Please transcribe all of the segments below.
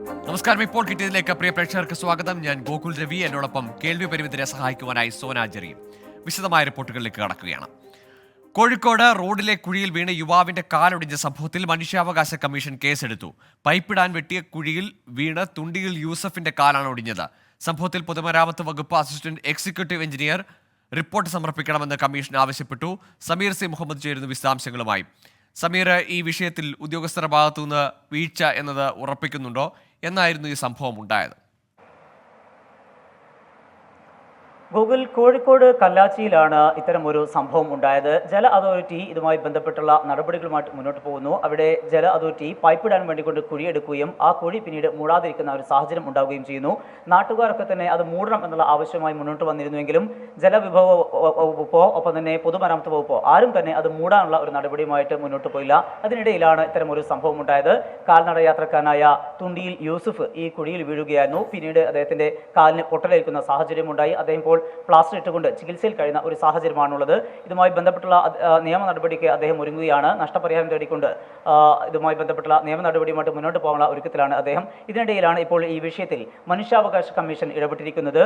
നമസ്കാരം. ഇപ്പോൾ കിട്ടിയതിലേക്ക് പ്രിയ പ്രേക്ഷകർക്ക് സ്വാഗതം. ഞാൻ ഗോകുൽ രവി. എന്നോടൊപ്പം കേൾവി പരിമിതരെ സഹായിക്കുവാനായി സോനാജറി. വിശദമായ റിപ്പോർട്ടുകളിലേക്ക് കടക്കുകയാണ്. കോഴിക്കോട് റോഡിലെ കുഴിയിൽ വീണ് യുവാവിന്റെ കാലൊടിഞ്ഞ സംഭവത്തിൽ മനുഷ്യാവകാശ കമ്മീഷൻ കേസെടുത്തു. പൈപ്പിടാൻ വെട്ടിയ കുഴിയിൽ വീണ് തുണ്ടിയിൽ യൂസഫിന്റെ കാലാണ് ഒടിഞ്ഞത്. സംഭവത്തിൽ പൊതുമരാമത്ത് വകുപ്പ് അസിസ്റ്റന്റ് എക്സിക്യൂട്ടീവ് എഞ്ചിനീയർ റിപ്പോർട്ട് സമർപ്പിക്കണമെന്ന് കമ്മീഷൻ ആവശ്യപ്പെട്ടു. സമീർ സി മുഹമ്മദ് ചേരുന്നു വിശദാംശങ്ങളുമായി. സമീർ, ഈ വിഷയത്തിൽ ഉദ്യോഗസ്ഥരുടെ ഭാഗത്തുനിന്ന് വീഴ്ച എന്നത് ഉറപ്പിക്കുന്നുണ്ടോ? എന്നായിരുന്നു ഈ സംഭവം ഉണ്ടായത്? ഗൂഗിൾ കോഴിക്കോട് കല്ലാച്ചിയിലാണ് ഇത്തരമൊരു സംഭവം ഉണ്ടായത്. ജല അതോറിറ്റി ഇതുമായി ബന്ധപ്പെട്ടുള്ള നടപടികളുമായിട്ട് മുന്നോട്ട് പോകുന്നു. അവിടെ ജല അതോറിറ്റി പൈപ്പിടാൻ വേണ്ടിക്കൊണ്ട് കുഴിയെടുക്കുകയും ആ കുഴി പിന്നീട് മൂടാതിരിക്കുന്ന ഒരു സാഹചര്യം ഉണ്ടാവുകയും ചെയ്യുന്നു. നാട്ടുകാരൊക്കെ തന്നെ അത് മൂടണം എന്നുള്ള ആവശ്യമായി മുന്നോട്ട് വന്നിരുന്നുവെങ്കിലും ജലവിഭവ വകുപ്പോ ഒപ്പം തന്നെ പൊതുമരാമത്ത് വകുപ്പോ ആരും തന്നെ അത് മൂടാനുള്ള ഒരു നടപടിയുമായിട്ട് മുന്നോട്ട് പോയില്ല. അതിനിടയിലാണ് ഇത്തരമൊരു സംഭവം ഉണ്ടായത്. കാൽനട യാത്രക്കാരനായ തുണ്ടിയിൽ യൂസഫ് ഈ കുഴിയിൽ വീഴുകയായിരുന്നു. പിന്നീട് അദ്ദേഹത്തിന്റെ കാലിന് പൊട്ടലേൽക്കുന്ന സാഹചര്യമുണ്ടായി. അദ്ദേഹം ഇപ്പോൾ പ്ലാസ്റ്റർ ഇട്ടുകൊണ്ട് ചികിത്സയിൽ കഴിയുന്ന ഒരു സാഹചര്യമാണുള്ളത്. ഇതുമായി ബന്ധപ്പെട്ടുള്ള നിയമ നടപടിക്ക് അദ്ദേഹം ഒരുങ്ങുകയാണ്. നഷ്ടപരിഹാരം തേടിക്കൊണ്ട് ഇതുമായി ബന്ധപ്പെട്ടുള്ള നിയമ നടപടിയുമായിട്ട് മുന്നോട്ട് പോകാനുള്ള ഒരുക്കത്തിലാണ് അദ്ദേഹം. ഇതിനിടയിലാണ് ഇപ്പോൾ ഈ വിഷയത്തിൽ മനുഷ്യാവകാശ കമ്മീഷൻ ഇടപെട്ടിരിക്കുന്നത്.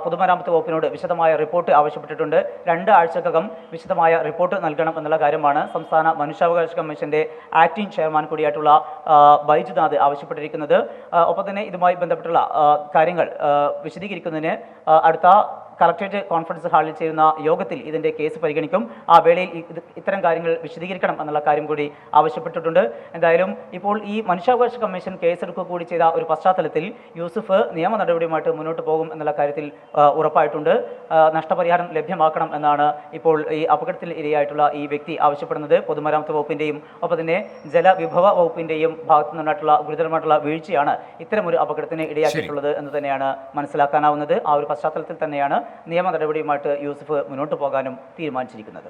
പൊതുമരാമത്ത് വകുപ്പിനോട് വിശദമായ റിപ്പോർട്ട് ആവശ്യപ്പെട്ടിട്ടുണ്ട്. 2 ആഴ്ചക്കകം വിശദമായ റിപ്പോർട്ട് നൽകണം എന്നുള്ള കാര്യമാണ് സംസ്ഥാന മനുഷ്യാവകാശ കമ്മീഷന്റെ ആക്ടിംഗ് ചെയർമാൻ കൂടിയായിട്ടുള്ള ബൈജുനാഥ് ആവശ്യപ്പെട്ടിരിക്കുന്നത്. ഒപ്പം തന്നെ ഇതുമായി ബന്ധപ്പെട്ടുള്ള കാര്യങ്ങൾ വിശദീകരിക്കുന്നതിന് അടുത്ത കളക്ടറേറ്റ് കോൺഫറൻസ് ഹാളിൽ ചേരുന്ന യോഗത്തിൽ ഇതിന്റെ കേസ് പരിഗണിക്കും. ആ വേളയിൽ ഇത്തരം കാര്യങ്ങൾ വിശദീകരിക്കണം എന്നുള്ള കാര്യം കൂടി ആവശ്യപ്പെട്ടിട്ടുണ്ട്. എന്തായാലും ഇപ്പോൾ ഈ മനുഷ്യാവകാശ കമ്മീഷൻ കേസെടുക്കുക കൂടി ചെയ്ത ഒരു പശ്ചാത്തലത്തിൽ യൂസഫ് നിയമ നടപടിയുമായിട്ട് മുന്നോട്ട് പോകും എന്നുള്ള കാര്യത്തിൽ ഉറപ്പായിട്ടുണ്ട്. നഷ്ടപരിഹാരം ലഭ്യമാക്കണം എന്നാണ് ഇപ്പോൾ ഈ അപകടത്തിൽ ഇരയായിട്ടുള്ള ഈ വ്യക്തി ആവശ്യപ്പെടുന്നത്. പൊതുമരാമത്ത് വകുപ്പിന്റെയും ഒപ്പം തന്നെ ജലവിഭവ വകുപ്പിന്റെയും ഭാഗത്തു നിന്നുണ്ടായിട്ടുള്ള ഗുരുതരമായിട്ടുള്ള വീഴ്ചയാണ് ഇത്തരമൊരു അപകടത്തിന് ഇടയാക്കിയിട്ടുള്ളത് എന്ന് തന്നെയാണ് മനസ്സിലാക്കാനാവുന്നത്. ആ ഒരു പശ്ചാത്തലത്തിൽ തന്നെയാണ് നിയമ നടപടിയുമായിട്ട് യൂസഫ് മുന്നോട്ട് പോകാനും തീരുമാനിച്ചിരിക്കുന്നത്.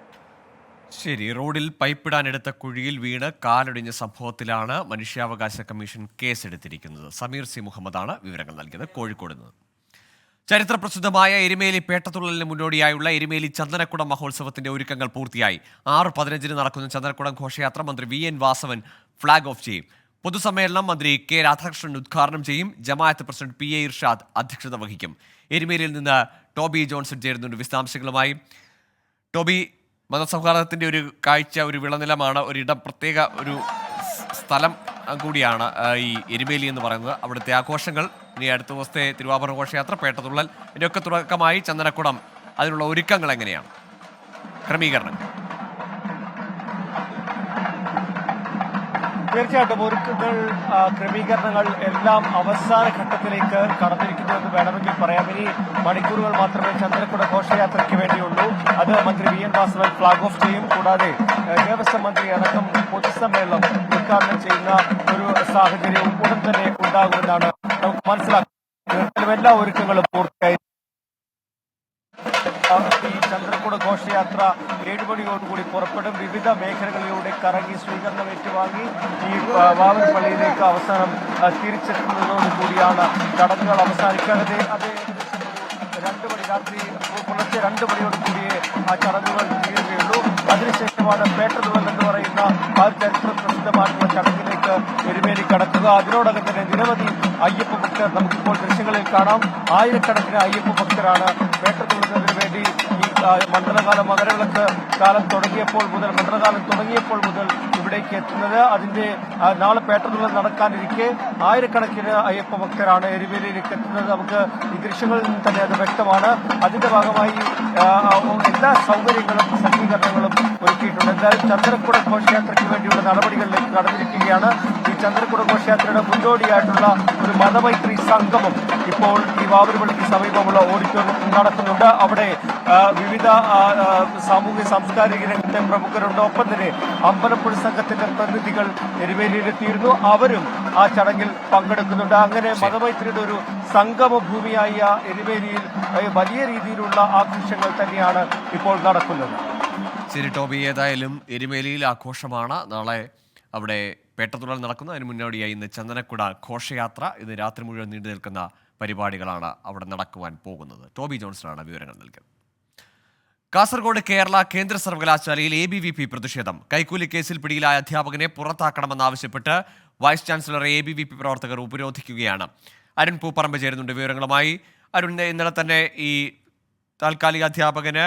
ശരി. റോഡിൽ പൈപ്പിടാനെടുത്ത കുഴിയിൽ വീണ് കാലൊടിഞ്ഞ സംഭവത്തിലാണ് മനുഷ്യാവകാശ കമ്മീഷൻ കേസെടുത്തിരിക്കുന്നത്. സമീർ സി മുഹമ്മദാണ് വിവരങ്ങൾ നൽകിയത് കോഴിക്കോട് നിന്ന്. ചരിത്രപ്രസിദ്ധമായ എരുമേലി പേട്ടതുള്ളലിന് മുന്നോടിയായുള്ള എരുമേലി ചന്ദനക്കുടം മഹോത്സവത്തിന്റെ ഒരുക്കങ്ങൾ പൂർത്തിയായി. 6:15 നടക്കുന്ന ചന്ദനക്കുടം ഘോഷയാത്ര മന്ത്രി VN വാസവൻ ഫ്ളാഗ് ഓഫ് ചെയ്യും. പൊതുസമ്മേളനം മന്ത്രി K രാധാകൃഷ്ണൻ ഉദ്ഘാടനം ചെയ്യും. ജമാഅത്ത് പ്രസിഡന്റ് PA ഇർഷാദ് അധ്യക്ഷത വഹിക്കും. എരുമേലിയിൽ നിന്ന് ടോബി ജോൺസൺ ചേരുന്നുണ്ട് വിശദാംശങ്ങളുമായി. ടോബി, മതസൗഹാർദ്ദത്തിന്റെ ഒരു കാഴ്ച, ഒരു വിളനിലമാണ്, ഒരിടം, പ്രത്യേക ഒരു സ്ഥലം കൂടിയാണ് ഈ എരുമേലി എന്ന് പറയുന്നത്. അവിടുത്തെ ആഘോഷങ്ങൾ, ഇനി അടുത്ത ദിവസത്തെ തിരുവാഭരണ ഘോഷയാത്ര, പേട്ടതുള്ളൽ, ഇതിനൊക്കെ തുടക്കമായി ചന്ദനക്കുടം, അതിനുള്ള ഒരുക്കങ്ങൾ എങ്ങനെയാണ്, ക്രമീകരണം? തീർച്ചയായിട്ടും ഒരുക്കങ്ങൾ, ക്രമീകരണങ്ങൾ എല്ലാം അവസാന ഘട്ടത്തിലേക്ക് കടന്നിരിക്കുന്നുവെന്ന് വേണമെങ്കിൽ പറയാം. ഇനി മണിക്കൂറുകൾ മാത്രമേ ചന്ദ്രക്കുട ഘോഷയാത്രയ്ക്ക് വേണ്ടിയുള്ളൂ. അത് മന്ത്രി VN വാസവൻ ഫ്ളാഗ് ഓഫ് ചെയ്യും. കൂടാതെ ദേവസ്വം മന്ത്രി അടക്കം പൊതുസമ്മേളനം ഉദ്ഘാടനം ചെയ്യുന്ന ഒരു സാഹചര്യവും ഉടൻ തന്നെ ഉണ്ടാകുമെന്നാണ് നമുക്ക് മനസ്സിലാക്കുന്നത്. എല്ലാ ഒരുക്കങ്ങളും പൂർത്തിയായി. ഈ ചന്ദ്രക്കുട ഘോഷയാത്ര 7 മണിയോടുകൂടി പുറപ്പെടും. വിവിധ മേഖലകളിലൂടെ കറങ്ങി സ്വീകരണം ഏറ്റുവാങ്ങി ഈ വാവൻ പള്ളിയിലേക്ക് അവസാനം തിരിച്ചെത്തുന്നതോടുകൂടിയാണ് ചടങ്ങുകൾ അവസാനിക്കുന്നത്. അത് 2 മണി, രാത്രി പുലർച്ചെ 2 മണിയോടുകൂടിയേ ആ ചടങ്ങുകൾ തീരുകയുള്ളൂ. അതിനുശേഷമാണ് പേട്ടതുള്ളൽ എന്ന് പറയുന്ന ആ ചരിത്ര പ്രസിദ്ധമായിട്ടുള്ള ചടങ്ങിലേക്ക് എരുമേലി കടക്കുക. അതിനോടകം തന്നെ നിരവധി അയ്യപ്പ ഭക്തർ നമുക്കിപ്പോൾ ദൃശ്യങ്ങളിൽ കാണാം. ആയിരക്കണക്കിന് അയ്യപ്പ ഭക്തരാണ് പേട്ടതുള്ളലിന് വേണ്ടി ഈ മണ്ഡലകാലം, മകരവിളക്ക് കാലം തുടങ്ങിയപ്പോൾ മുതൽ ഇവിടേക്ക് എത്തുന്നത്. അതിന്റെ നാളെ പേട്ടതുള്ളൽ നടക്കാനിരിക്കെ ആയിരക്കണക്കിന് അയ്യപ്പ ഭക്തരാണ് എരുമേലിയിലേക്ക് എത്തുന്നത്. നമുക്ക് ഈ ദൃശ്യങ്ങളിൽ നിന്ന് തന്നെ അത് വ്യക്തമാണ്. അതിന്റെ ഭാഗമായി എല്ലാ സൗകര്യങ്ങളും സജ്ജീകരണങ്ങളും ഒരുക്കിയിട്ടുണ്ട്. എന്തായാലും ചന്ദ്രക്കുട ഘോഷയാത്രയ്ക്ക് വേണ്ടിയുള്ള നടപടികളിലേക്ക് കടന്നിരിക്കുകയാണ്. ഈ ചന്ദ്രക്കുട ഘോഷയാത്രയുടെ മുന്നോടിയായിട്ടുള്ള ഒരു മതമൈത്രി സംഗമം ഇപ്പോൾ ഈ വാവരുപള്ളിക്ക് സമീപമുള്ള ഓഡിറ്റോറിയത്തിൽ നടക്കുന്നുണ്ട്. അവിടെ വിവിധ സാമൂഹ്യ സാംസ്കാരിക രംഗത്തെ പ്രമുഖരുണ്ട്. ഒപ്പം തന്നെ അമ്പലപ്പുഴ സംഘത്തിന്റെ പ്രതിനിധികൾ എരുമേലിയിലെത്തിയിരുന്നു. അവരും ആ ചടങ്ങിൽ പങ്കെടുക്കുന്നുണ്ട്. അങ്ങനെ മതമൈത്രിയുടെ ഒരു സംഗമ ഭൂമിയായ എരുമേലിയിൽ വലിയ രീതിയിലുള്ള ആഘോഷങ്ങൾ തന്നെയാണ് ഇപ്പോൾ നടക്കുന്നത്. ശരി ടോബി, ഏതായാലും എരുമേലിയിൽ ആഘോഷമാണ്. നാളെ അവിടെ പേട്ടതുള്ളൽ നടക്കുന്നു. അതിന് മുന്നോടിയായി ഇന്ന് ചന്ദനക്കുട ഘോഷയാത്ര, ഇത് രാത്രി മുഴുവൻ നീണ്ടു നിൽക്കുന്ന പരിപാടികളാണ് അവിടെ നടക്കുവാൻ പോകുന്നത്. ടോബി ജോൺസണാണ് വിവരങ്ങൾ നൽകിയത്. കാസർഗോഡ് കേരള കേന്ദ്ര സർവകലാശാലയിൽ ABVP പ്രതിഷേധം. കൈക്കൂലി കേസിൽ പിടിയിലായ അധ്യാപകനെ പുറത്താക്കണമെന്നാവശ്യപ്പെട്ട് വൈസ് ചാൻസലർ ABVP പ്രവർത്തകർ ഉപരോധിക്കുകയാണ്. അരുൺ പൂപ്പറമ്പ് ചേരുന്നുണ്ട് വിവരങ്ങളുമായി. അരുൺ, ഇന്നലെ തന്നെ ഈ താൽക്കാലിക അധ്യാപകന്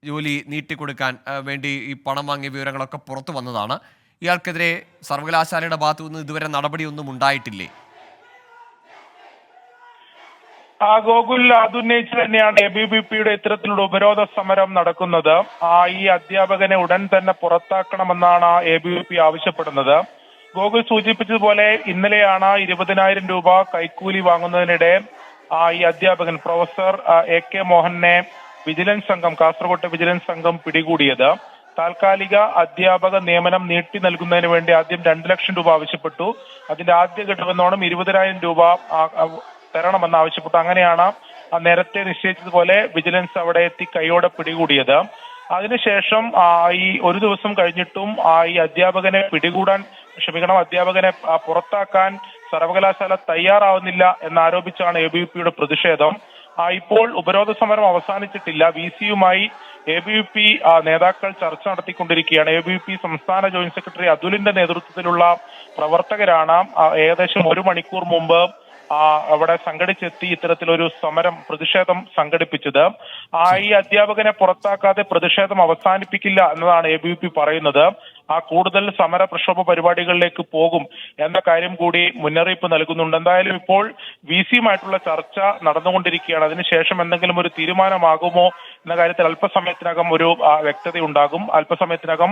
ജോലി നീട്ടിക്കൊടുക്കാൻ വേണ്ടി ഈ പണം വാങ്ങിയ വിവരങ്ങളൊക്കെ പുറത്തു വന്നതാണ്. ഇയാൾക്കെതിരെ സർവകലാശാലയുടെ ഭാഗത്തു നിന്ന് ഇതുവരെ നടപടിയൊന്നും ഉണ്ടായിട്ടില്ലേ? ഗോകുൽ, അതുന്നയിച്ച് തന്നെയാണ് ABVPയുടെ ഇത്തരത്തിലുള്ള ഉപരോധ സമരം നടക്കുന്നത്. ഈ അധ്യാപകനെ ഉടൻ തന്നെ പുറത്താക്കണമെന്നാണ് ABVP ആവശ്യപ്പെടുന്നത്. ഗോകുൽ സൂചിപ്പിച്ചതുപോലെ ഇന്നലെയാണ് 20,000 രൂപ കൈക്കൂലി വാങ്ങുന്നതിനിടെ ഈ അധ്യാപകൻ പ്രൊഫസർ AK മോഹനെ കാസർകോട്ടെ വിജിലൻസ് സംഘം പിടികൂടിയത്. താൽക്കാലിക അധ്യാപക നിയമനം നീട്ടി നൽകുന്നതിന് വേണ്ടി ആദ്യം 2 ലക്ഷം രൂപ ആവശ്യപ്പെട്ടു. അതിന്റെ ആദ്യ ഘട്ടമെന്നോണം 20,000 രൂപ തരണമെന്ന് ആവശ്യപ്പെട്ടു. അങ്ങനെയാണ് നേരത്തെ നിശ്ചയിച്ചതുപോലെ വിജിലൻസ് അവിടെ എത്തി കൈയോടെ പിടികൂടിയത്. അതിനുശേഷം ഈ ഒരു ദിവസം കഴിഞ്ഞിട്ടും ഈ അധ്യാപകനെ അധ്യാപകനെ പുറത്താക്കാൻ സർവകലാശാല തയ്യാറാവുന്നില്ല എന്നാരോപിച്ചാണ് ABVPയുടെ പ്രതിഷേധം. ഇപ്പോൾ ഉപരോധ സമരം അവസാനിച്ചിട്ടില്ല. VC-യുമായി ABVP നേതാക്കൾ ചർച്ച നടത്തിക്കൊണ്ടിരിക്കുകയാണ്. ABVP സംസ്ഥാന ജോയിന്റ് സെക്രട്ടറി അതുലിന്റെ നേതൃത്വത്തിലുള്ള പ്രവർത്തകരാണ് ഏകദേശം 1 മണിക്കൂർ മുമ്പ് അവിടെ സംഘടിച്ചെത്തി ഇത്തരത്തിലൊരു പ്രതിഷേധം സംഘടിപ്പിച്ചത്. ഈ അധ്യാപകനെ പുറത്താക്കാതെ പ്രതിഷേധം അവസാനിപ്പിക്കില്ല എന്നതാണ് ABVP പറയുന്നത്. കൂടുതൽ സമര പ്രക്ഷോഭ പരിപാടികളിലേക്ക് പോകും എന്ന കാര്യം കൂടി മുന്നറിയിപ്പ് നൽകുന്നുണ്ട്. എന്തായാലും ഇപ്പോൾ VC-യുമായിട്ടുള്ള ചർച്ച നടന്നുകൊണ്ടിരിക്കുകയാണ്. അതിനുശേഷം എന്തെങ്കിലും ഒരു തീരുമാനമാകുമോ എന്ന കാര്യത്തിൽ അല്പസമയത്തിനകം ഒരു വ്യക്തതയുണ്ടാകും. അല്പസമയത്തിനകം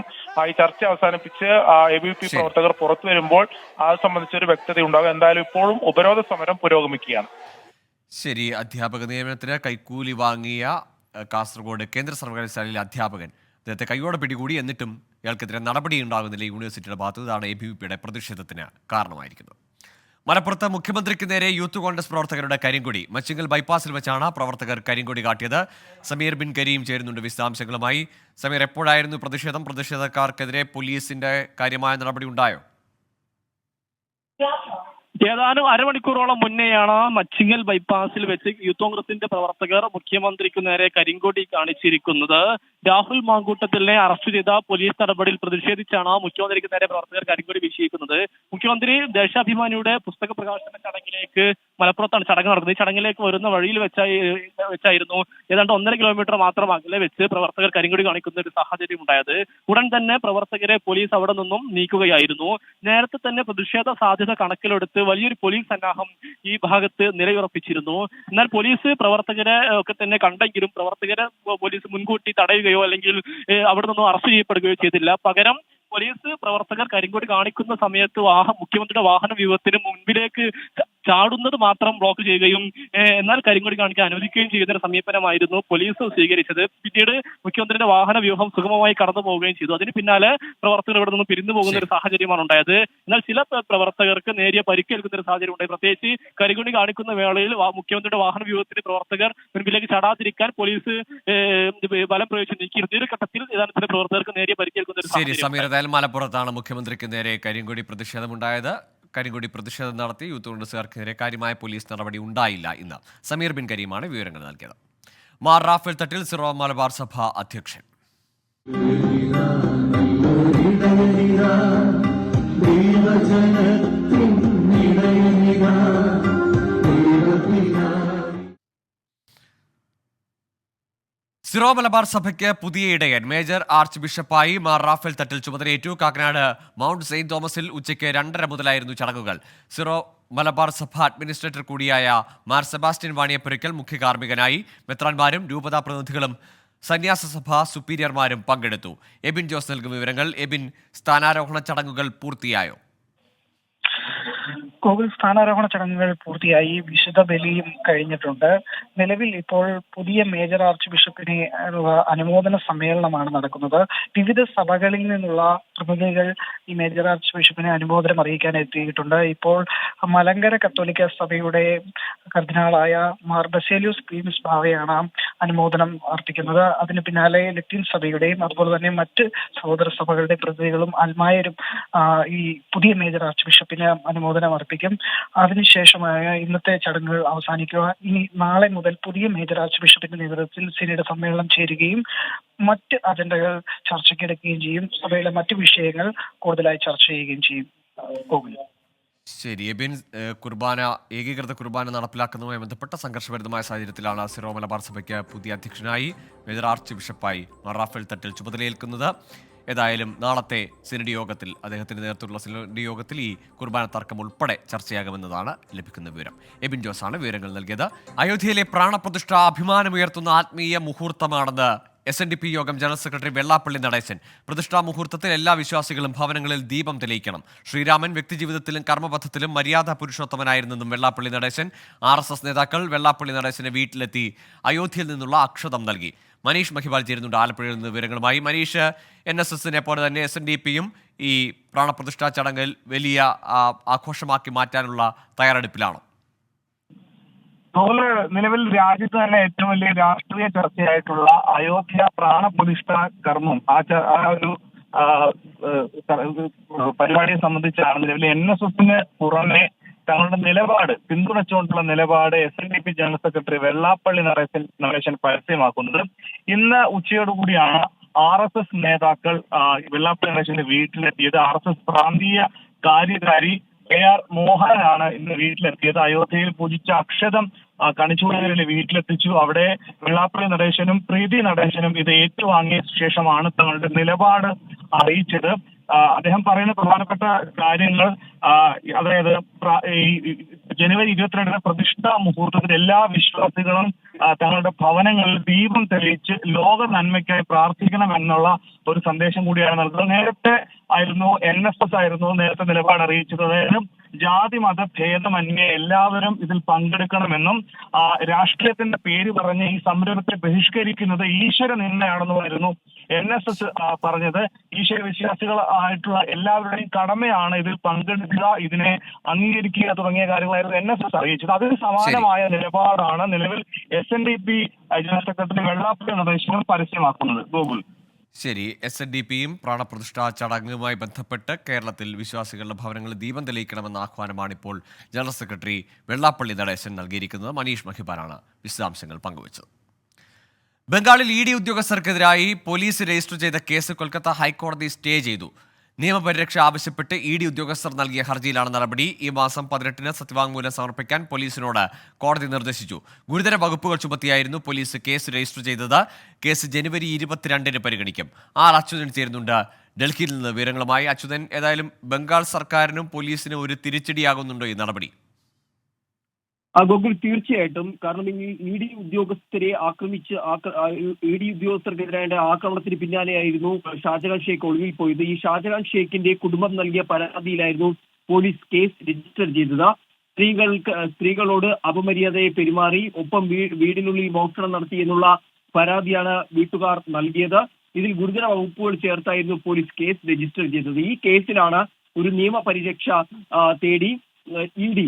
ഈ ചർച്ച അവസാനിപ്പിച്ച് ABVP പ്രവർത്തകർ പുറത്തു വരുമ്പോൾ അത് സംബന്ധിച്ചൊരു വ്യക്തതയുണ്ടാകും. എന്തായാലും ഇപ്പോഴും ഉപരോധ സമരം പുരോഗമിക്കുകയാണ്. ശരി, അധ്യാപക നിയമനത്തിന് കൈക്കൂലി വാങ്ങിയ കാസർഗോഡ് കേന്ദ്ര സർവകലാശാലയിലെ അധ്യാപകൻ അദ്ദേഹത്തെ കൈയോടെ പിടികൂടി, എന്നിട്ടും ഇയാൾക്കെതിരെ നടപടി ഉണ്ടാകുന്നില്ല യൂണിവേഴ്സിറ്റിയുടെ ഭാഗത്ത്. ഇതാണ് ABVPയുടെ പ്രതിഷേധത്തിന് കാരണമായിരിക്കുന്നത്. മലപ്പുറത്ത് മുഖ്യമന്ത്രിക്ക് നേരെ യൂത്ത് കോൺഗ്രസ് പ്രവർത്തകരുടെ കരിങ്കൊടി. മച്ചിങ്ങൽ ബൈപ്പാസിൽ വെച്ചാണ് പ്രവർത്തകർ കരിങ്കൊടി കാട്ടിയത്. സമീർ ബിൻ കരീം ചേരുന്നുണ്ട് വിശദാംശങ്ങളുമായി. സമീർ, എപ്പോഴായിരുന്നു പ്രതിഷേധം? പ്രതിഷേധക്കാർക്കെതിരെ പോലീസിന്റെ കാര്യമായ നടപടി ഉണ്ടായോ? ഏതാനും അരമണിക്കൂറോളം മുന്നെയാണ് മച്ചിങ്ങൽ ബൈപ്പാസിൽ വെച്ച് യൂത്ത് കോൺഗ്രസിന്റെ പ്രവർത്തകർ മുഖ്യമന്ത്രിക്ക് നേരെ കരിങ്കൊടി കാണിച്ചിരിക്കുന്നത്. രാഹുൽ മാങ്കൂട്ടത്തിലിനെ അറസ്റ്റ് ചെയ്ത പോലീസ് നടപടിയിൽ പ്രതിഷേധിച്ചാണ് മുഖ്യമന്ത്രിക്ക് നേരെ പ്രവർത്തകർ കരിങ്കൊടി വീശിയിരിക്കുന്നത്. മുഖ്യമന്ത്രി ദേശാഭിമാനിയുടെ പുസ്തക പ്രകാശന ചടങ്ങിലേക്ക് മലപ്പുറത്താണ് ചടങ്ങ് നടക്കുന്നത്. ഈ ചടങ്ങിലേക്ക് വരുന്ന വഴിയിൽ വെച്ചായിരുന്നു ഏതാണ്ട് 1.5 കിലോമീറ്റർ മാത്രം അകലെ വെച്ച് പ്രവർത്തകർ കരിങ്കൊടി കാണിക്കുന്ന ഒരു സാഹചര്യം ഉണ്ടായത്. ഉടൻ തന്നെ പ്രവർത്തകരെ പോലീസ് അവിടെ നിന്നും നീക്കുകയായിരുന്നു. നേരത്തെ തന്നെ പ്രതിഷേധ സാധ്യത കണക്കിലെടുത്ത് വലിയൊരു പോലീസ് സന്നാഹം ഈ ഭാഗത്ത് നിലയുറപ്പിച്ചിരുന്നു. എന്നാൽ പോലീസ് പ്രവർത്തകരെ ഒക്കെ തന്നെ കണ്ടെങ്കിലും പ്രവർത്തകരെ പോലീസ് മുൻകൂട്ടി തടയുകയോ അല്ലെങ്കിൽ അവിടെ നിന്നും അറസ്റ്റ് ചെയ്യപ്പെടുകയോ ചെയ്തില്ല. പകരം പോലീസ് പ്രവർത്തകർ കരിങ്കൊടി കാണിക്കുന്ന സമയത്ത് മുഖ്യമന്ത്രിയുടെ വാഹന വ്യൂഹത്തിന് മുൻപിലേക്ക് ചാടുന്നത് മാത്രം ബ്ലോക്ക് ചെയ്യുകയും എന്നാൽ കരിങ്കൊടി കാണിക്കാൻ അനുവദിക്കുകയും ചെയ്യുന്ന ഒരു സമീപനമായിരുന്നു പോലീസ് സ്വീകരിച്ചത്. പിന്നീട് മുഖ്യമന്ത്രിയുടെ വാഹന വ്യൂഹം സുഗമമായി കടന്നു പോവുകയും ചെയ്തു. അതിന് പിന്നാലെ പ്രവർത്തകർ ഇവിടെ നിന്ന് പിരിഞ്ഞു പോകുന്ന ഒരു സാഹചര്യമാണ് ഉണ്ടായത്. എന്നാൽ ചില പ്രവർത്തകർക്ക് നേരിയ പരിക്കേൽക്കുന്ന ഒരു സാഹചര്യം ഉണ്ടായി. പ്രത്യേകിച്ച് കരിങ്കൊടി കാണിക്കുന്ന വേളയിൽ മുഖ്യമന്ത്രിയുടെ വാഹന വ്യൂഹത്തിന് പ്രവർത്തകർ മുൻപിലേക്ക് ചാടാതിരിക്കാൻ പോലീസ് ബലം പ്രയോഗിച്ച് നീക്കിയിരുന്നു. ഈ ഒരു ഘട്ടത്തിൽ ഏതാനും ചില പ്രവർത്തകർക്ക് നേരിയ പരിക്കേൽക്കുന്ന ഒരു സാഹചര്യം. മലപ്പുറത്താണ് മുഖ്യമന്ത്രിക്ക് നേരെ കരിങ്കൊടി പ്രതിഷേധമുണ്ടായത്. കരിങ്കൊടി പ്രതിഷേധം നടത്തി യൂത്ത് കോൺഗ്രസുകാർക്കെതിരെ കാര്യമായ പോലീസ് നടപടി ഉണ്ടായില്ല ഇന്ന്. സമീർ ബിൻ കരീമാണ് വിവരങ്ങൾ നൽകിയത്. മാർ റാഫേൽ തട്ടിൽ സിറോ മലബാർ സഭ അധ്യക്ഷൻ. സിറോ മലബാർ സഭയ്ക്ക് പുതിയ ഇടയൻ മേജർ ആർച്ച് ബിഷപ്പായി മാർ റാഫേൽ തട്ടിൽ ചുമതലയേറ്റു. കാക്കനാട് മൗണ്ട് സെയിന്റ് തോമസിൽ ഉച്ചയ്ക്ക് 2:30 മുതലായിരുന്നു ചടങ്ങുകൾ. സിറോ മലബാർ സഭ അഡ്മിനിസ്ട്രേറ്റർ കൂടിയായ മാർ സെബാസ്റ്റ്യൻ വാണിയപ്പുരയ്ക്കൽ മുഖ്യ കാർമ്മികനായി. മെത്രാൻമാരും രൂപതാ പ്രതിനിധികളും സന്യാസ സഭ സുപ്പീരിയർമാരും പങ്കെടുത്തു. എബിൻ ജോസ് നൽകും വിവരങ്ങൾ. എബിൻ, സ്ഥാനാരോഹണ ചടങ്ങുകൾ പൂർത്തിയായോ? കോവിൽ സ്ഥാനാരോഹണ ചടങ്ങുകൾ പൂർത്തിയായി. വിശുദ്ധ ബലിയും കഴിഞ്ഞിട്ടുണ്ട്. നിലവിൽ ഇപ്പോൾ പുതിയ മേജർ ആർച്ച് ബിഷപ്പിനെ അനുമോദന സമ്മേളനമാണ് നടക്കുന്നത്. വിവിധ സഭകളിൽ നിന്നുള്ള പ്രതിനിധികൾ ഈ മേജർ ആർച്ച് ബിഷപ്പിനെ അനുമോദനം അറിയിക്കാൻ എത്തിയിട്ടുണ്ട്. ഇപ്പോൾ മലങ്കര കത്തോലിക്ക സഭയുടെ കർദിനാളായ മാർ ബസേലിയോസ് ക്ലീമിസ് ബാവയാണ് അനുമോദനം അർപ്പിക്കുന്നത്. അതിന് പിന്നാലെ ലത്തീൻ സഭയുടെയും അതുപോലെ തന്നെ മറ്റ് സഹോദര സഭകളുടെ പ്രതിനിധികളും അൽമായരും ഈ പുതിയ മേജർ ആർച്ച് ബിഷപ്പിന് അനുമോദനം അർപ്പിക്കും. അതിനുശേഷമായ ഇന്നത്തെ ചടങ്ങുകൾ അവസാനിക്കുക. ഇനി നാളെ മുതൽ പുതിയ മേജർ ആർച്ച് ബിഷപ്പിന്റെ നേതൃത്വത്തിൽ സിനഡ് സമ്മേളനം ചേരുകയും മറ്റ് അജണ്ടകൾ ചർച്ചയ്ക്കെടുക്കുകയും ചെയ്യും. സഭയിലെ മറ്റ് വിഷയങ്ങൾ കൂടുതലായി ചർച്ച ചെയ്യുകയും ചെയ്യും. ഗോകുൽ. ശരി, എബിൻ, കുർബാന ഏകീകൃത കുർബാന നടപ്പിലാക്കുന്നതുമായി ബന്ധപ്പെട്ട സംഘർഷഭരിതമായ സാഹചര്യത്തിലാണ് സിറോ മലബാർ സഭയ്ക്ക് പുതിയ അധ്യക്ഷനായി മേജർ ആർച്ച് ബിഷപ്പായി റാഫേൽ തട്ടിൽ ചുമതലയേൽക്കുന്നത്. ഏതായാലും നാളത്തെ സിനഡ് യോഗത്തിൽ, അദ്ദേഹത്തിന്റെ നേതൃത്വത്തിലുള്ള സിനഡ് യോഗത്തിൽ ഈ കുർബാന തർക്കം ഉൾപ്പെടെ ചർച്ചയാകുമെന്നതാണ് ലഭിക്കുന്ന വിവരം. എബിൻ ജോസാണ് വിവരങ്ങൾ നൽകിയത്. അയോധ്യയിലെ പ്രാണപ്രതിഷ്ഠ അഭിമാനമുയർത്തുന്ന ആത്മീയ മുഹൂർത്തമാണെന്ന് SNDP യോഗം ജനറൽ സെക്രട്ടറി വെള്ളാപ്പള്ളി നടേശൻ. പ്രതിഷ്ഠാ മുഹൂർത്തത്തിൽ എല്ലാ വിശ്വാസികളും ഭവനങ്ങളിൽ ദീപം തെളിയിക്കണം. ശ്രീരാമൻ വ്യക്തിജീവിതത്തിലും കർമ്മപഥത്തിലും മര്യാദ പുരുഷോത്തമനായിരുന്നെന്നും വെള്ളാപ്പള്ളി നടേശൻ. RSS നേതാക്കൾ വെള്ളാപ്പള്ളി നടേശന് വീട്ടിലെത്തി അയോധ്യയിൽ നിന്നുള്ള അക്ഷതം നൽകി. മനീഷ് മഹിബാൽ ചേരുന്നുണ്ട് ആലപ്പുഴയിൽ നിന്ന് വിവരങ്ങളുമായി. മനീഷ്, NSSനെ പോലെ തന്നെ SNDPയും ഈ പ്രാണപ്രതിഷ്ഠാ ചടങ്ങിൽ വലിയ ആഘോഷമാക്കി മാറ്റാനുള്ള തയ്യാറെടുപ്പിലാണോ? നിലവിൽ രാജ്യത്ത് തന്നെ ഏറ്റവും വലിയ രാഷ്ട്രീയ ചർച്ചയായിട്ടുള്ള അയോധ്യ പ്രാണപ്രതിഷ്ഠ കർമ്മം ആ ഒരു പരിപാടിയെ സംബന്ധിച്ചാണ് നിലവിൽ NSSന് പുറമെ തങ്ങളുടെ നിലപാട് പിന്തുണച്ചുകൊണ്ടുള്ള നിലപാട് SNDP general secretary Vellappally Natesan പരസ്യമാക്കുന്നത്. ഇന്ന് ഉച്ചയോടുകൂടിയാണ് RSS നേതാക്കൾ വെള്ളാപ്പള്ളി നടേശന്റെ വീട്ടിലെത്തിയത്. RSS പ്രാന്തീയ കാര്യകാരി AR മോഹനാണ് ഇന്ന് വീട്ടിലെത്തിയത്. അയോധ്യയിൽ പൂജിച്ച അക്ഷതം കണിച്ചുകുളങ്ങരയിലെ വീട്ടിലെത്തിച്ചു. അവിടെ വെള്ളാപ്പള്ളി നടേശനും പ്രീതി നടേശനും ഇത് ഏറ്റുവാങ്ങിയ ശേഷമാണ് തങ്ങളുടെ നിലപാട് അറിയിച്ചത്. അദ്ദേഹം പറയുന്ന പ്രധാനപ്പെട്ട കാര്യങ്ങൾ, അതായത് ജനുവരി 22 പ്രതിഷ്ഠാ മുഹൂർത്തത്തിൽ എല്ലാ വിശ്വാസികളും തങ്ങളുടെ ഭവനങ്ങളിൽ ദീപം തെളിയിച്ച് ലോക നന്മയ്ക്കായി പ്രാർത്ഥിക്കണമെന്നുള്ള ഒരു സന്ദേശം കൂടിയാണ് നൽകുന്നത്. നേരത്തെ ആയിരുന്നു NSS ആയിരുന്നു നേരത്തെ നിലപാട് അറിയിച്ചത്. അതായത് ജാതി മത ഭേദമന്യേ എല്ലാവരും ഇതിൽ പങ്കെടുക്കണമെന്നും രാഷ്ട്രീയത്തിന്റെ പേര് പറഞ്ഞ് ഈ സംരംഭത്തെ ബഹിഷ്കരിക്കുന്നത് ഈശ്വര നിന്ദയാണെന്നുമായിരുന്നു NSS പറഞ്ഞത്. ഈശ്വര വിശ്വാസികൾ ആയിട്ടുള്ള എല്ലാവരുടെയും കടമയാണ് ഇതിൽ പങ്കെടുക്കുക, ഇതിനെ അംഗീകരിക്കുക തുടങ്ങിയ കാര്യങ്ങളായിരുന്നു NSS അറിയിച്ചത്. അതിന് സമാനമായ നിലപാടാണ് നിലവിൽ SNDP ജനറൽ സെക്രട്ടറി വെള്ളാപ്പള്ളി നടേശനും പരസ്യമാക്കുന്നത്. ഗോകുൽ. ശരി, SNDPയും പ്രാണപ്രതിഷ്ഠാ ചടങ്ങുമായി ബന്ധപ്പെട്ട് കേരളത്തിൽ വിശ്വാസികളുടെ ഭവനങ്ങളിൽ ദീപം തെളിയിക്കണമെന്ന ആഹ്വാനമാണ് ഇപ്പോൾ ജനറൽ സെക്രട്ടറി വെള്ളാപ്പള്ളി നടേശൻ നൽകിയിരിക്കുന്നത്. മനീഷ് മഹിബാലാണ് വിശദാംശങ്ങൾ പങ്കുവച്ചത്. ബംഗാളിൽ ED ഉദ്യോഗസ്ഥർക്കെതിരായി പോലീസ് രജിസ്റ്റർ ചെയ്ത കേസ് കൊൽക്കത്ത ഹൈക്കോടതി സ്റ്റേ ചെയ്തു. നിയമപരിരക്ഷ ആവശ്യപ്പെട്ട് ED ഉദ്യോഗസ്ഥർ നൽകിയ ഹർജിയിലാണ് നടപടി. ഈ മാസം 18-ന് സത്യവാങ്മൂലം സമർപ്പിക്കാൻ പോലീസിനോട് കോടതി നിർദ്ദേശിച്ചു. ഗുരുതര വകുപ്പുകൾ ചുമത്തിയായിരുന്നു പോലീസ് കേസ് രജിസ്റ്റർ ചെയ്തത്. കേസ് ജനുവരി 22-ന് പരിഗണിക്കും. അച്യുതൻ ചേരുന്നുണ്ട് ഡൽഹിയിൽ നിന്ന് വിവരങ്ങളുമായി. അച്യുതൻ, ഏതായാലും ബംഗാൾ സർക്കാരിനും പോലീസിനും ഒരു തിരിച്ചടിയാകുന്നുണ്ടോ ഈ നടപടി? ഗോകുൽ, തീർച്ചയായിട്ടും. കാരണം ഈ ED ഉദ്യോഗസ്ഥരെ ആക്രമിച്ച് ED ഉദ്യോഗസ്ഥർക്കെതിരായ ആക്രമണത്തിന് പിന്നാലെയായിരുന്നു ഷാജഹാൻ ഷേഖ് ഒളിവിൽ പോയത്. ഈ ഷാജഹാൻ ഷേഖിന്റെ കുടുംബം നൽകിയ പരാതിയിലായിരുന്നു പോലീസ് കേസ് രജിസ്റ്റർ ചെയ്തത്. സ്ത്രീകളോട് അപമര്യാദയെ പെരുമാറി, ഒപ്പം വീടിനുള്ളിൽ മോഷണം നടത്തി എന്നുള്ള പരാതിയാണ് വീട്ടുകാർ നൽകിയത്. ഇതിൽ ഗുരുതര വകുപ്പുകൾ ചേർത്തായിരുന്നു പോലീസ് കേസ് രജിസ്റ്റർ ചെയ്തത്. ഈ കേസിലാണ് ഒരു നിയമപരിരക്ഷ തേടി ED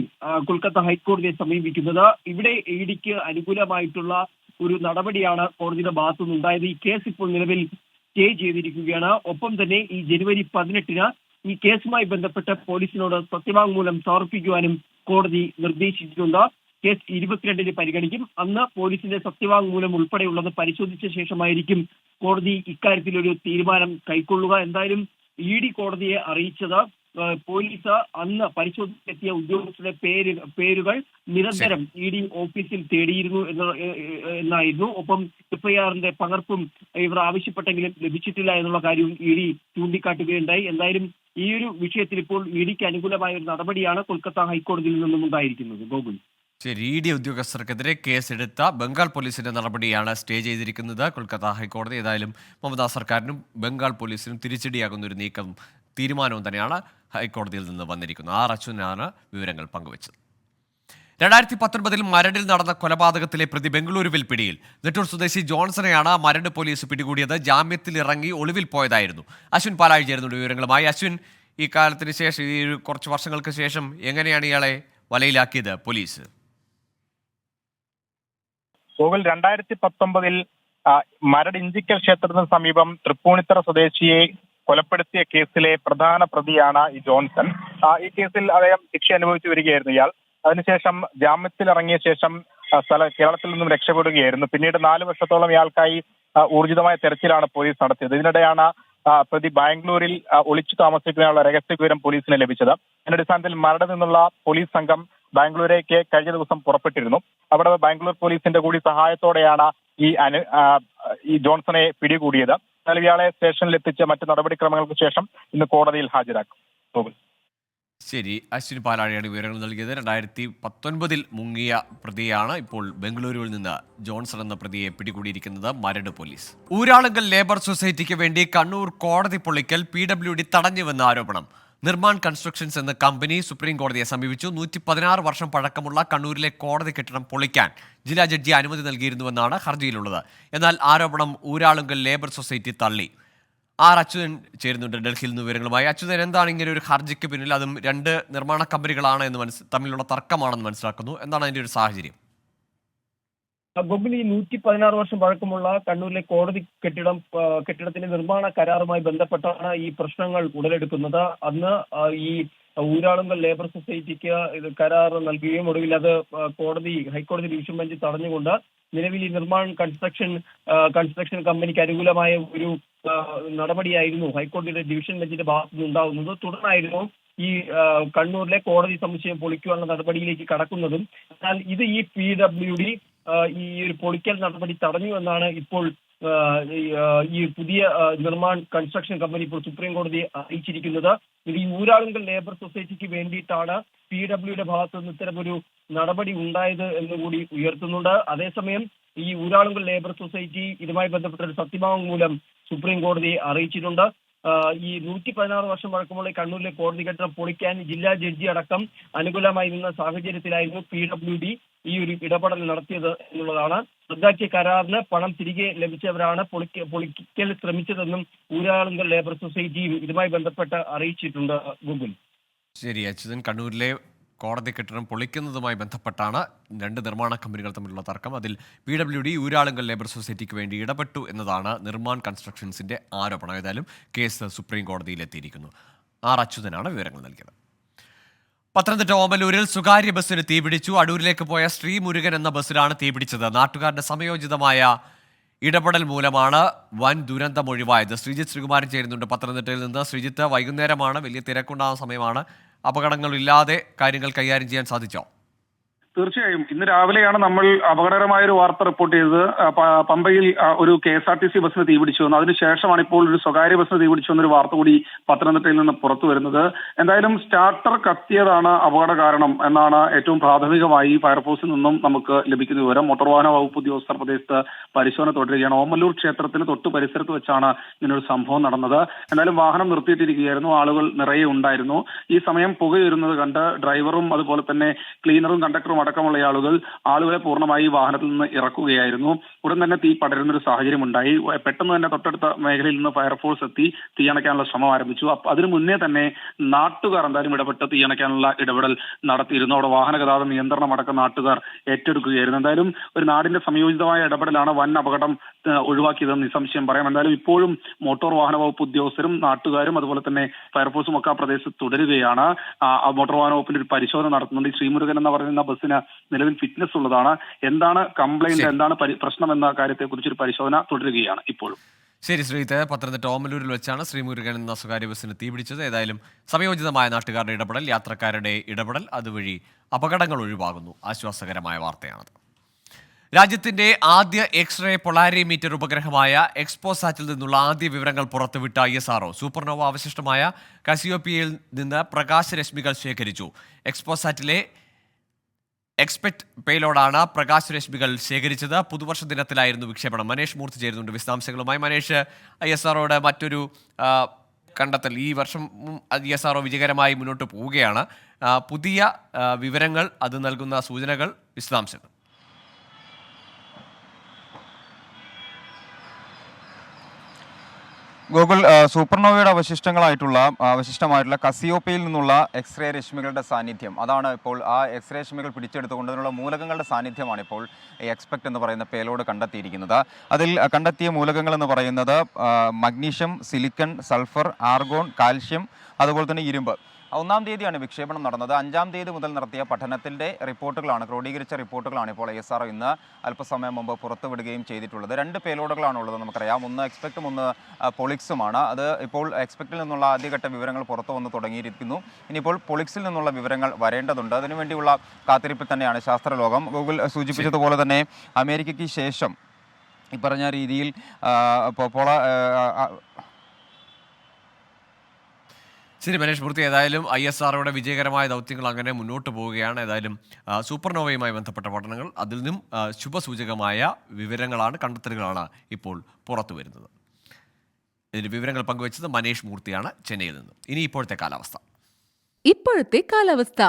കൊൽക്കത്ത ഹൈക്കോടതിയെ സമീപിക്കുന്നത്. ഇവിടെ EDക്ക് അനുകൂലമായിട്ടുള്ള ഒരു നടപടിയാണ് കോടതിയുടെ ഭാഗത്തുനിന്നുണ്ടായത്. ഈ കേസ് ഇപ്പോൾ നിലവിൽ സ്റ്റേ ചെയ്തിരിക്കുകയാണ്. ഒപ്പം തന്നെ ഈ ജനുവരി 18-ന് ഈ കേസുമായി ബന്ധപ്പെട്ട് പോലീസിനോട് സത്യവാങ്മൂലം സമർപ്പിക്കുവാനും കോടതി നിർദ്ദേശിച്ചിട്ടുണ്ട്. കേസ് 22-ന് പരിഗണിക്കും. അന്ന് പോലീസിന്റെ സത്യവാങ്മൂലം ഉൾപ്പെടെയുള്ളത് പരിശോധിച്ച ശേഷമായിരിക്കും കോടതി ഇക്കാര്യത്തിൽ ഒരു തീരുമാനം കൈക്കൊള്ളുക. എന്തായാലും ED കോടതിയെ അറിയിച്ചത് പോലീസ് അന്ന് പരിശോധിച്ചെത്തിയ ഉദ്യോഗസ്ഥരുടെ പേരുകൾ നിരന്തരം ED ഓഫീസിൽ തേടിയിരുന്നു എന്നായിരുന്നു. ഒപ്പം FIRന്റെ പകർപ്പും ഇവർ ആവശ്യപ്പെട്ടെങ്കിലും ലഭിച്ചിട്ടില്ല എന്നുള്ള കാര്യവും ED ചൂണ്ടിക്കാട്ടുകയുണ്ടായി. എന്തായാലും ഈ ഒരു വിഷയത്തിൽ ഇപ്പോൾ EDക്ക് അനുകൂലമായ ഒരു നടപടിയാണ് കൊൽക്കത്ത ഹൈക്കോടതിയിൽ നിന്നും ഉണ്ടായിരിക്കുന്നത്. ഗോകുൽ. ശരി, ED ഉദ്യോഗസ്ഥർക്കെതിരെ കേസെടുത്ത ബംഗാൾ പോലീസിന്റെ നടപടിയാണ് സ്റ്റേ ചെയ്തിരിക്കുന്നത് കൊൽക്കത്ത ഹൈക്കോടതി. ഏതായാലും മമതാ സർക്കാരിനും ബംഗാൾ പോലീസിനും തിരിച്ചടിയാകുന്ന ഒരു തീരുമാനവും തന്നെയാണ് ഹൈക്കോടതിയിൽ നിന്ന് വന്നിരിക്കുന്നത്. അച്യുതനാണ് വിവരങ്ങൾ പങ്കുവച്ചത്. 2019 മരടിൽ നടന്ന കൊലപാതകത്തിലെ പ്രതി ബംഗളൂരുവിൽ പിടിയിൽ. നെട്ടൂർ സ്വദേശി ജോൺസണെയാണ് മരട് പോലീസ് പിടികൂടിയത്. ജാമ്യത്തിൽ ഇറങ്ങി ഒളിവിൽ പോയതായിരുന്നു. അശ്വിൻ പാലാഴി ചേരുന്നുണ്ട് വിവരങ്ങളുമായി. അശ്വിൻ, ഈ കാലത്തിന് ശേഷം, ഈ കുറച്ച് വർഷങ്ങൾക്ക് ശേഷം എങ്ങനെയാണ് ഇയാളെ വലയിലാക്കിയത് പോലീസ്? ഗോകുൽ, 2019 മരട് ഇഞ്ചിക്കൽ ക്ഷേത്രത്തിന് സമീപം തൃപ്പൂണിത്തറ സ്വദേശിയെ കൊലപ്പെടുത്തിയ കേസിലെ പ്രധാന പ്രതിയാണ് ഈ ജോൺസൺ. ഈ കേസിൽ അദ്ദേഹം ശിക്ഷ അനുഭവിച്ചു വരികയായിരുന്നു ഇയാൾ. അതിനുശേഷം ജാമ്യത്തിൽ ഇറങ്ങിയ ശേഷം കേരളത്തിൽ നിന്നും രക്ഷപ്പെടുകയായിരുന്നു. പിന്നീട് 4 വർഷത്തോളം ഇയാൾക്കായി ഊർജിതമായ തെരച്ചിലാണ് പോലീസ് നടത്തിയത്. ഇതിനിടെയാണ് പ്രതി ബാംഗ്ലൂരിൽ ഒളിച്ചു താമസിക്കുന്നതിനുള്ള രഹസ്യ വിവരം പോലീസിന് ലഭിച്ചത്. ഇതിന്റെ അടിസ്ഥാനത്തിൽ മരട് നിന്നുള്ള പോലീസ് സംഘം ബാംഗ്ലൂരേക്ക് കഴിഞ്ഞ ദിവസം പുറപ്പെട്ടിരുന്നു. അവിടെ ബാംഗ്ലൂർ പോലീസിന്റെ കൂടി സഹായത്തോടെയാണ് ഈ ജോൺസണെ പിടികൂടിയത്. എന്നാൽ ഇയാളെ സ്റ്റേഷനിൽ എത്തിച്ച് മറ്റ് നടപടിക്രമങ്ങൾക്ക് ശേഷം ഇന്ന് കോടതിയിൽ ഹാജരാക്കും. ശരി, അശ്വിൻ പാലാഴിയാണ് വിവരങ്ങൾ നൽകിയത്. 2019 മുങ്ങിയ പ്രതിയാണ് ഇപ്പോൾ ബംഗളൂരുവിൽ നിന്ന് ജോൺസൺ എന്ന പ്രതിയെ പിടികൂടിയിരിക്കുന്നത് മരട് പോലീസ്. ഊരാളുങ്കൽ ലേബർ സൊസൈറ്റിക്ക് വേണ്ടി കണ്ണൂർ കോടതി പൊളിക്കൽ PWD തടഞ്ഞുവെന്ന ആരോപണം. നിർമ്മാൺ കൺസ്ട്രക്ഷൻസ് എന്ന കമ്പനി സുപ്രീം കോടതിയെ സമീപിച്ചു. 116 വർഷം പഴക്കമുള്ള കണ്ണൂരിലെ കോടതി കെട്ടിടം പൊളിക്കാൻ ജില്ലാ ജഡ്ജി അനുമതി നൽകിയിരുന്നുവെന്നാണ് ഹർജിയിലുള്ളത്. എന്നാൽ ആരോപണം ഊരാളുങ്കൽ ലേബർ സൊസൈറ്റി തള്ളി. അച്യുതൻ ചേരുന്നുണ്ട് ഡൽഹിയിൽ നിന്ന് വിവരങ്ങളുമായി. അച്യുതൻ, എന്താണ് ഇങ്ങനെ ഒരു ഹർജിക്ക് പിന്നിൽ? അതും 2 നിർമ്മാണ കമ്പനികളാണ് എന്ന് തമ്മിലുള്ള തർക്കമാണെന്ന് മനസ്സിലാക്കുന്നു. എന്താണ് അതിന്റെ ഒരു സാഹചര്യം? ഗോകുൽ, ഈ 116 വർഷം പഴക്കമുള്ള കണ്ണൂരിലെ കോടതി കെട്ടിടത്തിന്റെ നിർമ്മാണ കരാറുമായി ബന്ധപ്പെട്ടാണ് ഈ പ്രശ്നങ്ങൾ ഉടലെടുക്കുന്നത്. അന്ന് ഈ ഊരാളുങ്കൽ ലേബർ സൊസൈറ്റിക്ക് ഇത് കരാർ നൽകുകയും ഒടുവിൽ അത് ഹൈക്കോടതി ഡിവിഷൻ ബെഞ്ച് തടഞ്ഞുകൊണ്ട് നിലവിൽ ഈ നിർമ്മാൺ കൺസ്ട്രക്ഷൻ കമ്പനിക്ക് അനുകൂലമായ ഒരു നടപടിയായിരുന്നു ഹൈക്കോടതിയുടെ ഡിവിഷൻ ബെഞ്ചിന്റെ ഭാഗത്തു നിന്നുണ്ടാകുന്നത്. തുടർന്നായിരുന്നു ഈ കണ്ണൂരിലെ കോടതി സമുച്ചയം പൊളിക്കുവാനുള്ള നടപടിയിലേക്ക് കടക്കുന്നതും. എന്നാൽ ഇത് ഈ PWD ഈ ഒരു പൊളിക്കൽ നടപടി തടഞ്ഞു എന്നാണ് ഇപ്പോൾ ഈ പുതിയ നിർമ്മാൺ കൺസ്ട്രക്ഷൻ കമ്പനി ഇപ്പോൾ സുപ്രീം കോടതിയെ അറിയിച്ചിരിക്കുന്നത്. ഇത് ഈ ഊരാളുങ്കൽ ലേബർ സൊസൈറ്റിക്ക് വേണ്ടിയിട്ടാണ് PWD ഭാഗത്തു നിന്ന് ഇത്തരമൊരു നടപടി ഉണ്ടായത് എന്നുകൂടി ഉയർത്തുന്നുണ്ട്. അതേസമയം ഈ ഊരാളുങ്കൽ ലേബർ സൊസൈറ്റി ഇതുമായി ബന്ധപ്പെട്ട ഒരു സത്യവാങ്മൂലം സുപ്രീം കോടതിയെ അറിയിച്ചിട്ടുണ്ട്. ഈ 116 വർഷം പഴക്കമുള്ള കണ്ണൂരിലെ കോടതി കെട്ടിടം പൊളിക്കാൻ ജില്ലാ ജഡ്ജി അടക്കം അനുകൂലമായി നിന്ന സാഹചര്യത്തിലായിരുന്നു PWD ഈ ഒരു ഇടപെടൽ നടത്തിയത് എന്നുള്ളതാണ്. റദ്ദാക്കിയ കരാറിന് പണം തിരികെ ലഭിച്ചവരാണ് പൊളിക്കൽ ശ്രമിച്ചതെന്നും ഊരാളുങ്കൽ ലേബർ സൊസൈറ്റിയും ഇതുമായി ബന്ധപ്പെട്ട് അറിയിച്ചിട്ടുണ്ട്. ഗൂഗിൾ. ശരി അച്യുതൻ, കണ്ണൂരിലെ കോടതി കെട്ടിടം പൊളിക്കുന്നതുമായി ബന്ധപ്പെട്ടാണ് 2 നിർമ്മാണ കമ്പനികൾ തമ്മിലുള്ള തർക്കം. അതിൽ PWD ഊരാളുങ്കൽ ലേബർ സൊസൈറ്റിക്ക് വേണ്ടി ഇടപെട്ടു എന്നതാണ് നിർമ്മാൺ കൺസ്ട്രക്ഷൻസിന്റെ ആരോപണം. ഏതായാലും കേസ് സുപ്രീം കോടതിയിലെത്തിയിരിക്കുന്നു. അച്യുതനാണ് വിവരങ്ങൾ നൽകിയത്. പത്തനംതിട്ട ഓമലൂരിൽ സ്വകാര്യ ബസ്സിന് തീപിടിച്ചു. അടൂരിലേക്ക് പോയ ശ്രീമുരുകൻ എന്ന ബസ്സിലാണ് തീപിടിച്ചത്. നാട്ടുകാരുടെ സമയോചിതമായ ഇടപെടൽ മൂലമാണ് വൻ ദുരന്തം ഒഴിവായത്. ശ്രീജിത്ത് ശ്രീകുമാരൻ ചേരുന്നുണ്ട് പത്തനംതിട്ടയിൽ നിന്ന്. ശ്രീജിത്ത്, വൈകുന്നേരമാണ്, വലിയ തിരക്കുണ്ടാകുന്ന സമയമാണ്. അപകടങ്ങളില്ലാതെ കാര്യങ്ങൾ കൈകാര്യം ചെയ്യാൻ സാധിച്ചോ? തീർച്ചയായും ഇന്ന് രാവിലെയാണ് നമ്മൾ അപകടകരമായ ഒരു വാർത്ത റിപ്പോർട്ട് ചെയ്തത്. പമ്പയിൽ ഒരു KSRTC ബസ്സിന് തീപിടിച്ചു വന്നു. അതിനുശേഷമാണ് ഇപ്പോൾ ഒരു സ്വകാര്യ ബസ്സിന് തീപിടിച്ചു എന്നൊരു വാർത്ത കൂടി പത്തനംതിട്ടയിൽ നിന്ന് പുറത്തു വരുന്നത്. എന്തായാലും സ്റ്റാർട്ടർ കത്തിയതാണ് അപകട കാരണം എന്നാണ് ഏറ്റവും പ്രാഥമികമായി ഫയർഫോഴ്സിൽ നിന്നും നമുക്ക് ലഭിക്കുന്ന വിവരം. മോട്ടോർ വാഹന വകുപ്പ് ഉദ്യോഗസ്ഥർ പ്രദേശത്ത് പരിശോധന തുടരുകയാണ്. ഓമല്ലൂർ ക്ഷേത്രത്തിന് തൊട്ട് പരിസരത്ത് വെച്ചാണ് ഇങ്ങനൊരു സംഭവം നടന്നത്. എന്തായാലും വാഹനം നിർത്തിയിട്ടിരിക്കുകയായിരുന്നു, ആളുകൾ നിറയെ ഉണ്ടായിരുന്നു. ഈ സമയം പുകയുരുന്നത് കണ്ട് ഡ്രൈവറും അതുപോലെ തന്നെ ക്ലീനറും കണ്ടക്ടറും അടക്കമുള്ള ആളുകളെ പൂർണ്ണമായി വാഹനത്തിൽ നിന്ന് ഇറക്കുകയായിരുന്നു. ഉടൻ തന്നെ തീ പടരുന്നൊരു സാഹചര്യം ഉണ്ടായി. പെട്ടെന്ന് തന്നെ തൊട്ടടുത്ത മേഖലയിൽ നിന്ന് ഫയർഫോഴ്സ് എത്തി തീയണയ്ക്കാനുള്ള ശ്രമം ആരംഭിച്ചു. അതിനു മുന്നേ തന്നെ നാട്ടുകാർ എന്തായാലും ഇടപെട്ട് തീയണയ്ക്കാനുള്ള ഇടപെടൽ നടത്തിയിരുന്നു. അവിടെ വാഹന ഗതാഗത നിയന്ത്രണം അടക്കം നാട്ടുകാർ ഏറ്റെടുക്കുകയായിരുന്നു. എന്തായാലും ഒരു നാടിന്റെ സംയോജിതമായ ഇടപെടലാണ് വൻ അപകടം ഒഴിവാക്കിയതെന്ന് നിസ്സംശയം പറയാം. എന്തായാലും ഇപ്പോഴും മോട്ടോർ വാഹന വകുപ്പ് ഉദ്യോഗസ്ഥരും നാട്ടുകാരും അതുപോലെ തന്നെ ഫയർഫോഴ്സും ഒക്കെ ആ പ്രദേശത്ത് തുടരുകയാണ്. മോട്ടോർ വാഹന വകുപ്പിന്റെ ഒരു പരിശോധന നടത്തുന്നുണ്ട്. ശ്രീമുരുകൻ എന്ന് പറയുന്ന ബസ്സിന് നിലവിൽ ഫിറ്റ്നസ് ഉള്ളതാണ്. എന്താണ് കംപ്ലൈന്റ്, എന്താണ് പ്രശ്നം എന്ന കാര്യത്തെക്കുറിച്ച് ഒരു പരിശോധന തുടരുകയാണ് ഇപ്പോഴും. ശരി ശ്രീജിത്ത്, പത്തനംതിട്ട ഓമലൂരിൽ വെച്ചാണ് ശ്രീമുരുകൻ എന്ന സ്വകാര്യ ബസ്സിന് തീപിടിച്ചത്. ഏതായാലും സമയോചിതമായ നാട്ടുകാരുടെ ഇടപെടൽ, യാത്രക്കാരുടെ ഇടപെടൽ, അതുവഴി അപകടങ്ങൾ ഒഴിവാകുന്നു. ആശ്വാസകരമായ വാർത്തയാണത്. രാജ്യത്തിന്റെ ആദ്യ എക്സ്റേ പൊളാരിമീറ്റർ ഉപഗ്രഹമായ എക്സ്പോസാറ്റിൽ നിന്നുള്ള ആദ്യ വിവരങ്ങൾ പുറത്തുവിട്ട ISRO സൂപ്പർനോവ അവശിഷ്ടമായ കസിയോപ്പിയയിൽ നിന്ന് പ്രകാശരശ്മികൾ ശേഖരിച്ചു. എക്സ്പോസാറ്റിലെ എക്സ്പെക്ട് പേലോഡാണ് പ്രകാശരശ്മികൾ ശേഖരിച്ചത്. പുതുവർഷ ദിനത്തിലായിരുന്നു വിക്ഷേപണം. മനേഷ് മൂർത്തി ചേരുന്നുണ്ട് വിശദാംശങ്ങളുമായി. മനേഷ്, ISROയുടെ മറ്റൊരു കണ്ടെത്തൽ, ഈ വർഷം ISRO വിജയകരമായി മുന്നോട്ട് പോവുകയാണ്. പുതിയ വിവരങ്ങൾ, അത് നൽകുന്ന സൂചനകൾ, വിശദാംശങ്ങൾ. ഗൂഗിൾ, സൂപ്പർനോവയുടെ അവശിഷ്ടമായിട്ടുള്ള കസിയോപ്പയിൽ നിന്നുള്ള എക്സ്റേ രശ്മികളുടെ സാന്നിധ്യം, അതാണ് ഇപ്പോൾ ആ എക്സ്റേ രശ്മികൾ പിടിച്ചെടുത്തുകൊണ്ട് അതിനുള്ള മൂലകങ്ങളുടെ സാന്നിധ്യമാണ് ഇപ്പോൾ എക്സ്പെക്ട് എന്ന് പറയുന്ന പേലോഡ് കണ്ടെത്തിയിരിക്കുന്നത്. അതിൽ കണ്ടെത്തിയ മൂലകങ്ങൾ എന്ന് പറയുന്നത് magnesium, silicon, sulphur, argon, calcium, അതുപോലെ തന്നെ ഇരുമ്പ്. ഒന്നാം തീയതിയാണ് വിക്ഷേപണം നടന്നത്. 5-ാം തീയതി മുതൽ നടത്തിയ പഠനത്തിൻ്റെ റിപ്പോർട്ടുകളാണ്, ക്രോഡീകരിച്ച റിപ്പോർട്ടുകളാണ് ഇപ്പോൾ ISRO ഇന്ന് അല്പസമയം മുമ്പ് പുറത്തുവിടുകയും ചെയ്തിട്ടുള്ളത്. 2 പേലോഡുകളാണുള്ളത് നമുക്കറിയാം. ഒന്ന് എക്സ്പെക്റ്റും ഒന്ന് പൊളിക്സുമാണ്. അത് ഇപ്പോൾ എക്സ്പെക്റ്റിൽ നിന്നുള്ള ആദ്യഘട്ട വിവരങ്ങൾ പുറത്തു വന്ന് തുടങ്ങിയിരിക്കുന്നു. ഇനിയിപ്പോൾ പൊളിക്സിൽ നിന്നുള്ള വിവരങ്ങൾ വരേണ്ടതുണ്ട്. അതിനുവേണ്ടിയുള്ള കാത്തിരിപ്പിൽ തന്നെയാണ് ശാസ്ത്രലോകം. ഗൂഗിൾ സൂചിപ്പിച്ചതുപോലെ തന്നെ അമേരിക്കയ്ക്ക് ശേഷം ഈ പറഞ്ഞ രീതിയിൽ ശരി മനേഷ് മൂർത്തി, ഏതായാലും ISROയുടെ വിജയകരമായ ദൗത്യങ്ങൾ അങ്ങനെ മുന്നോട്ട് പോവുകയാണ്. ഏതായാലും സൂപ്പർനോവയുമായി ബന്ധപ്പെട്ട പഠനങ്ങൾ, അതിൽ നിന്നും ശുഭസൂചകമായ വിവരങ്ങളാണ്, കണ്ടെത്തലുകളാണ് ഇപ്പോൾ പുറത്തു വരുന്നത്. ഇതിന് വിവരങ്ങൾ പങ്കുവച്ചത് മനേഷ് മൂർത്തിയാണ് ചെന്നൈയിൽ നിന്ന്. ഇനി ഇപ്പോഴത്തെ കാലാവസ്ഥ. ഇപ്പോഴത്തെ കാലാവസ്ഥ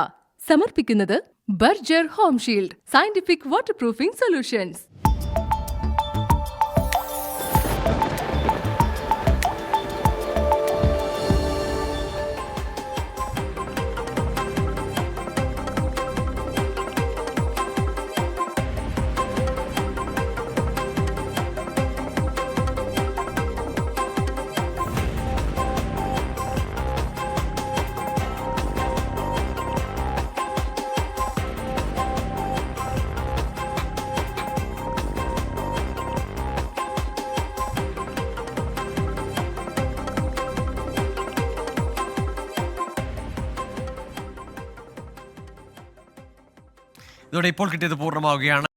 സമർപ്പിക്കുന്നത് Berger home shield scientific water proofing solutions. ഇതോടെ ഇപ്പോൾ കിട്ടിയത് പൂർണ്ണമാവുകയാണ്.